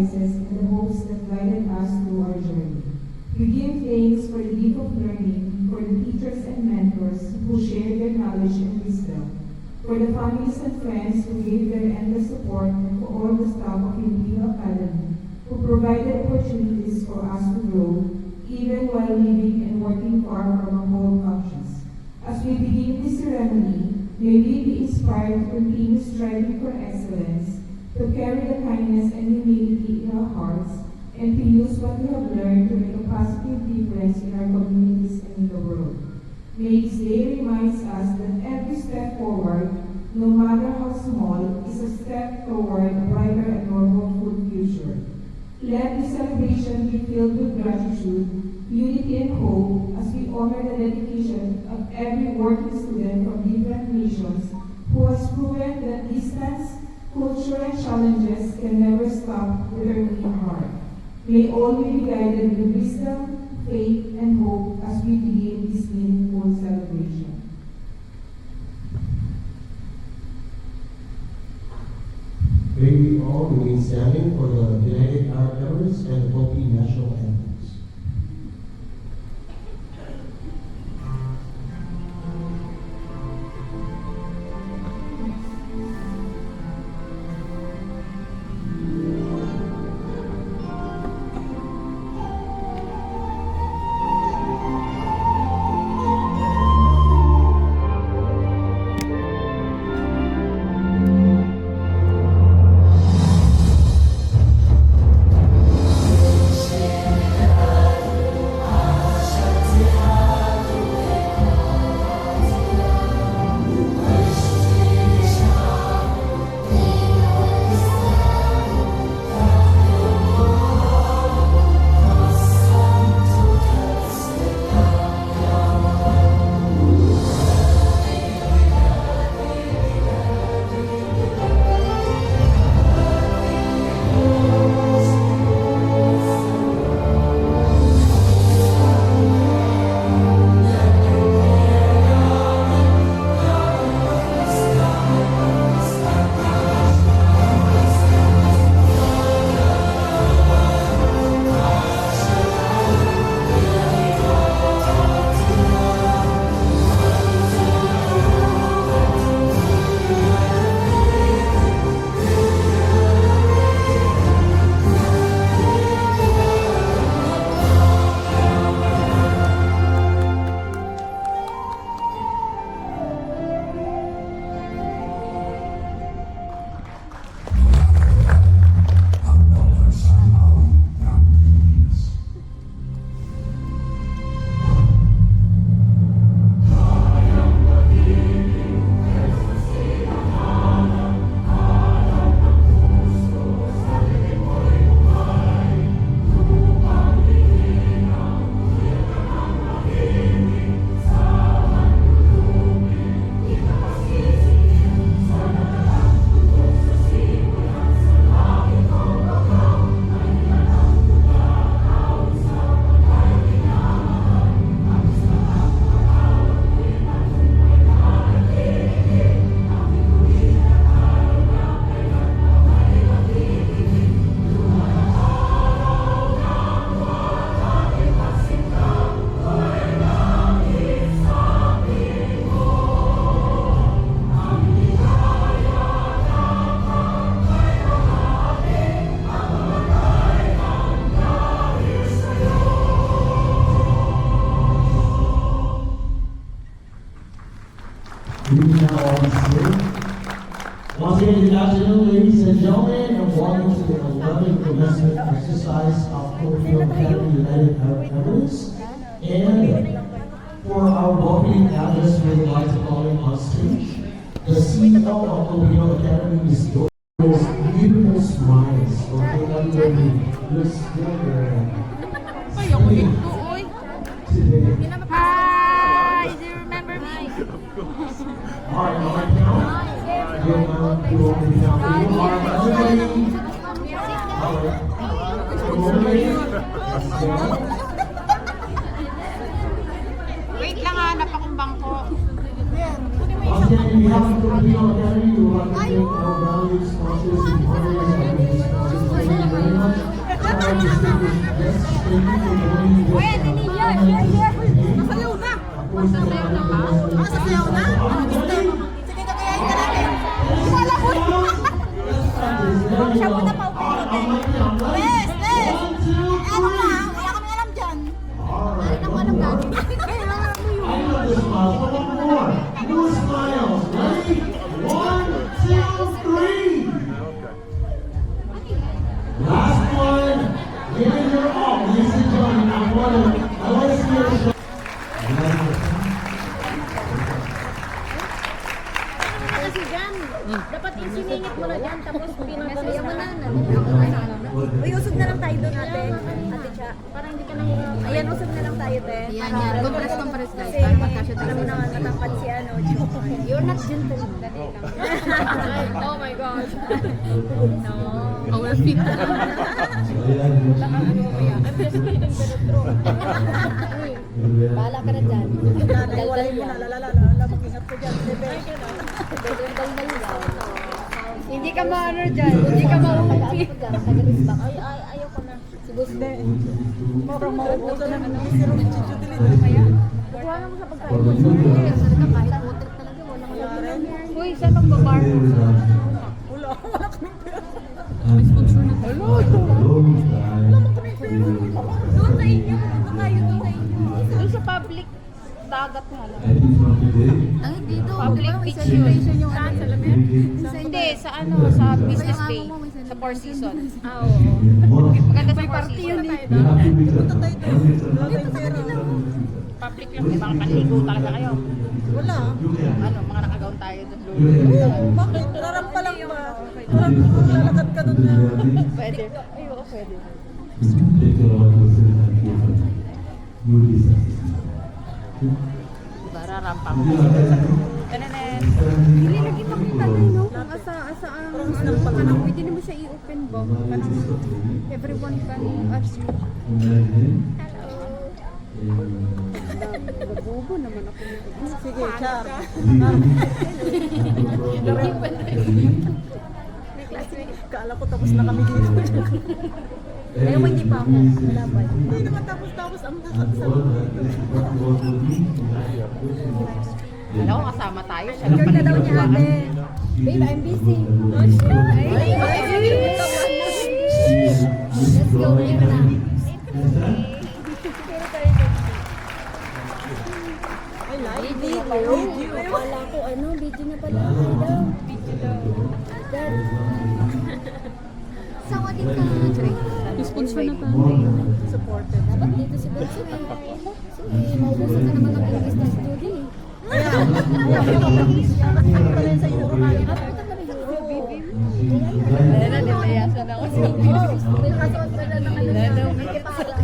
sacrifices and the hopes that guided us through our journey. We give thanks for the gift of learning, for the teachers and mentors who shared their knowledge and wisdom, for the families and friends who gave their endless support, and for all the staff of Filipino Academy who provided opportunities for us to grow, even while living and working far from our home countries. As we begin this ceremony, may we be inspired to continue striving for excellence, to carry the kindness and humility in our hearts, and to use what we have learned to make a positive difference in our communities and in the world. May this day reminds us that every step forward, no matter how small, is a step toward a brighter and more hopeful future. Let this celebration be filled with gratitude, unity, and hope as we honor the dedication of every working student from different nations who has proven that distance, culture, and challenges can never stop determining heart. May all be guided with wisdom, faith, and hope as we begin this meaningful celebration. May we all remain standing for the United Arab Emirates and the Philippine national anthems. Once again, good afternoon, ladies and gentlemen, and welcome to the 11th commencement exercise of Filipino Academy United Arab Emirates. And for our welcoming address, we would like to call in on stage the CEO of Filipino Academy, Ms. Those beautiful smiles for everybody looks younger. Today. Hi, do you remember me? Alright, now. Get down to the count. Everybody. Alright. Wait lang ha, napakumbang ko. Once again, on behalf of the Filipino Academy, we would like to thank our valued sponsors and partners and sponsors. Thank you very much. Thank you for joining this. Wait, hindi yan. Masayaw na. Masayaw na ba? Masayaw na? Sige, kakayain ka natin. Wala mo na. Siya mo na pa. Yes, yes. Ano nga? Wala kami alam dyan. Wala kami alam gagawin. I know this smile. One more. More smiles. Ready? 1, 2, 3. Last one. Give it your all. Ladies and gentlemen, I want to see you show. Kasi dyan, dapat isiningit mo na dyan, tapos pinagsasayaw mo na. Uy, usog na lang tayo doon, ate. Ate Cha, parang hindi ka nahihirap. Ayan, usog na lang tayo, te. Yan, yan. Compares guys. Kasi, Para magkasya tayo. alam mo naman, matangkad si ano, you're not gentle. Oh my gosh. No. Overfit. I'm just kidding, pero true. Bahala ka na dyan. Daldal mo na, lalala, mag-ingat ko dyan. Hindi ka ma-honor dyan, hindi ka ma-uwi. Ayaw ko na. Si Guste. Parang mauuto na naman. Kaya, kuha na mo sa pagkain mo. Kahit water talaga, walang mayroon. Uy, saan magbabar? Wala kaming pera. May sponsor na tayo. Wala kaming pera. Doon sa inyo, pumunta tayo doon sa inyo. Doon sa public dagat na lang. Ang dito. Public beach celebration yung saan? Sa Lamer? Hindi, sa ano, sa business day. Sa Four Seasons. Ah, oo. Maganda sa Four Seasons. Punta tayo doon. Wala tayong pera. Public lang. May mga panligo talaga kayo. Wala. Ano, mga nakagaon tayo doon. Oo, bakit? Rarampa lang ba? Lalakad ka doon na. Pwede. Ayoko, pwede. Bara rampa mo. Kananen. Hindi lagi makita tayo, no? Kung asa ang kanang pwede mo siya i-open ba? Kanang everyone can ask you. Bobo naman ako. Sige, Char. Kala ko tapos na kami dito. Ayaw mo hindi pa ako. Dapat. Hindi naman tapos ang Alam ko kasama tayo. Siya lang Record na daw niya, panligo. ate. Babe, I'm busy. Let's go, babe na. Video. Wala ko ano, video na pala. Video daw. Dad. Sawa din ka. Sponsor na tayo. Supported. Dapat dito si Benson eh. Sige, maubusan ka naman ng English na study eh. Pala sa Euro kaya. Ayan na, nilayasan ako sa May kasuot ka na ng ano na. May kipala.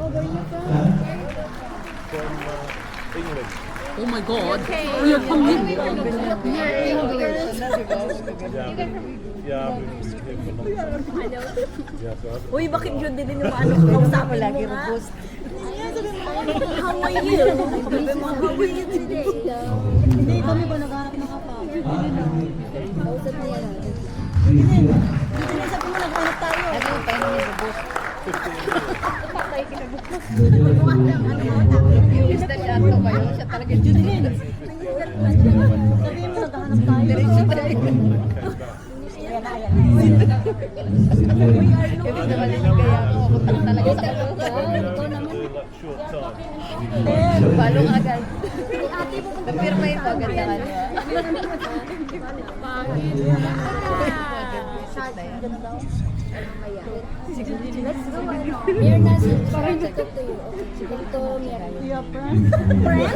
Oh, where you from? Oh my God. You're from Uy, bakit yun din yung ano kausapin mo lagi robust? How are you? How are you today? Hindi kami ba naghanap ng kapa? Kausap niya yan. Hindi na sabi mo naghanap tayo. Lagi yung pain niya sa bus. Yung isda niya ato ba yun? Siya talaga yung Sabihin mo naghanap tayo. Diretso pa rin. Ibig naman yung kaya ako. Ako talaga sa ano. Ikaw naman. Balo nga agad. Napirma ito agad na kanya. Let's go. Mirna, sorry to talk to you. Dito, Mirna. Yeah, friend. Friend?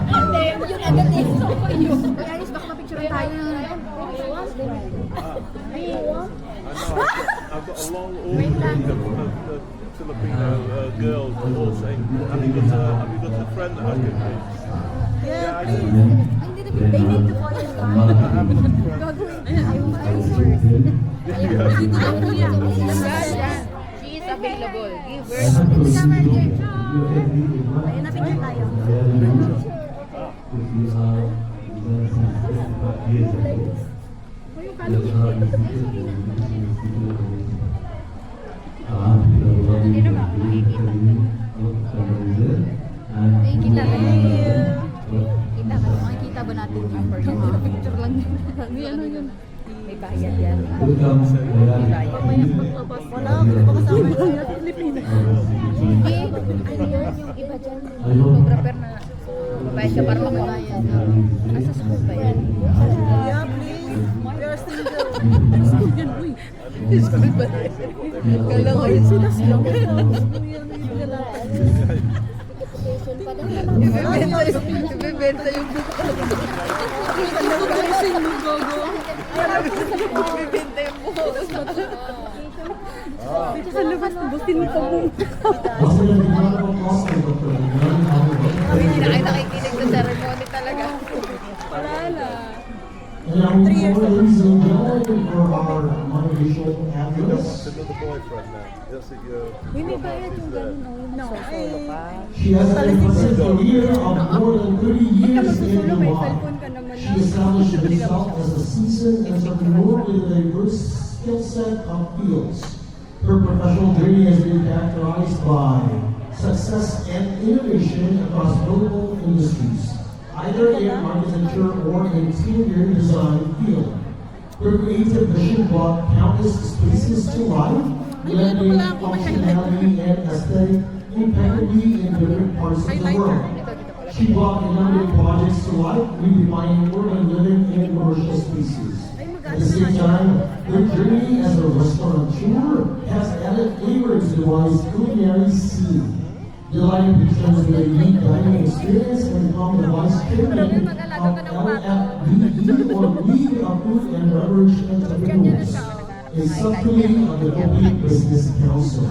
Hindi, yung agad eh. Kaya Anis, baka mapicture tayo. I've got a long order of Filipino girls all saying, have you got a friend that I can meet? Yeah, I please. do. They need to fall in line. I have a friend. She is available. Give her. Ayun na, picture tayo. Hindi naman ako nakikita. Nakikita ka Kita ka. Makikita ba natin yung picture lang yun? Ano yun? May bayad yan. Wala ako kasama sa Pilipinas. Hindi. Ano yun? Yung iba dyan. Photographer na babayad ka para magbayad. Asa school ba yan? Yeah, please. We are single. School yan, uy. School ba yan? Kala ko yun sila sila. Ibebenta yung book. Kasi yung gogo. Ibebenta yung book. Dito sa labas, busin ka mo. Kami hindi na kayo nakikinig sa ceremony talaga. And now we go, ladies and gentlemen, for our motivational That's address. another boyfriend now. That's it, May bayad yung ganun. No. She has an impressive career of more than 30 years in May Dubai. cellphone ka naman She established herself as a seasoned entrepreneur with a diverse skill set of fields. Her professional journey has been characterized by success and innovation across multiple industries, either in architecture or interior design field. Her creative vision brought countless spaces to life, blending functionality and aesthetic impeccably in different parts of the world. She brought a number of projects to life, redefining urban living in commercial spaces. At the same time, her journey as a restaurateur has added flavor to Dubai's culinary scene, delighting patrons with a unique dining experience and become the vice chairman of LFBE, or League of Food and Beverage Entrepreneurs, a subcommittee of the Philippine Business Council.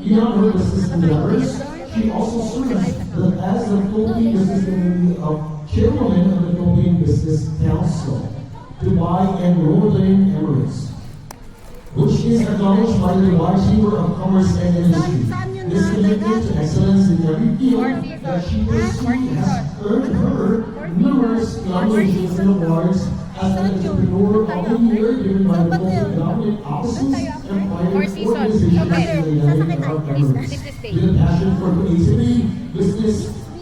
Beyond her business endeavors, she also serves as the Philippine Business Committee of Chairwoman of the Philippine Business Council, Dubai and Northern Emirates, which is acknowledged by the Dubai Chamber of Commerce and Industry. This commitment to excellence in every field that she pursued has earned her numerous nominations and awards as an entrepreneur of the year given by the local government offices and private organizations in the United Arab Emirates. With a passion for creativity, business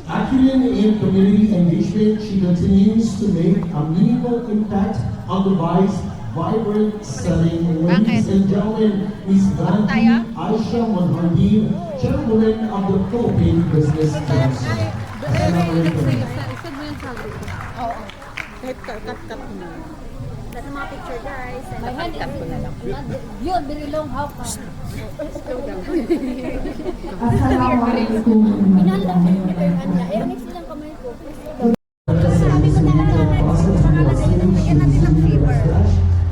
acumen, and community engagement, she continues to make a meaningful impact on Dubai's vibrant setting. Ladies and gentlemen, Ms. Banti Aisha Monhardin, Chairwoman of the Philippine Business Council. Isad mo yung sabi ko. Oo. Kahit cut mo. That's mga picture guys. And my hand up ko na lang. Yun, very long. How come? Assalamualaikum Pinala ko yung warahmatullahi hand niya. Eh, wabarakatuh. mix lang kamay ko. Sabi ko na lang. Pangalan tayo na bigyan natin ng flavor.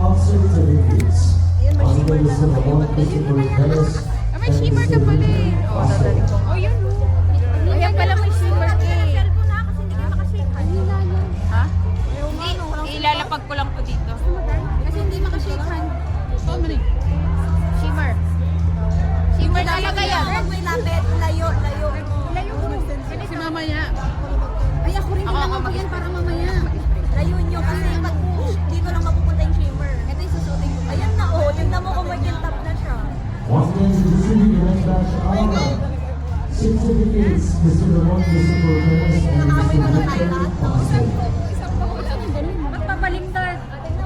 Of certificates. Possible is the one Christopher Dennis. May shimmer ka pala eh. Oh, dadaling ko. Oh, yun oh. Kaya pala may shimmer ka eh. Cellphone na kasi hindi ka makashake. Ha? Ilalapag ko lang po dito. Kasi hindi makashake hand. Oh, mali. Shimmer. Shimmer talaga yan. May lapit. Layo. Layo ko. Si mamaya. Ay, ako rin kailangan ko yan para mamaya. Layo nyo kasi pag dito lang mapupunta yung shimmer. Ito yung susutin ko. Ayan na oh. Tignan mo kung maging top na siya. Once again, to distribute the next batch of certificates, Mr. Ramon, Christopher Dennis, and Mr. Victor Pastor. Magpapalingdad.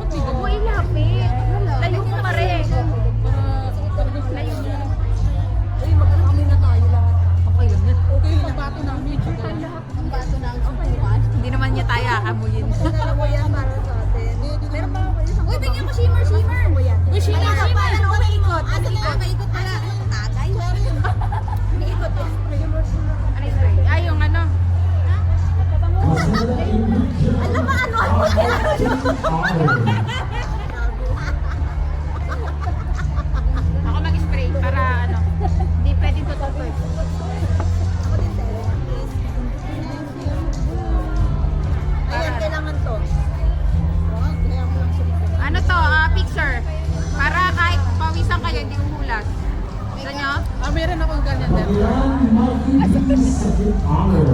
Huwag mo ilapit. Layo ko pa rin. Layo mo. Uy, mag-kami na tayo lahat. Okay lang yan. Okay yung bato namin. Ang bato na ang upuan. Hindi naman niya tayo amuyin. Alam mo yan para sa atin. Meron pa ako isang Uy, bigyan ko shimmer. Uy, shimmer. Paano ko maikot? Paikot pala. Tagay. Paikot. Ano yung spray? Ay, yung ano. Alam mo ano? Ako mag-spray para ano. Hindi pwede tututoy. Ayan, kailangan to. Ano to? Picture. Para kahit pawisan kayo, hindi umulas. Gusto nyo? Meron akong ganyan din. Ilan might be second honor.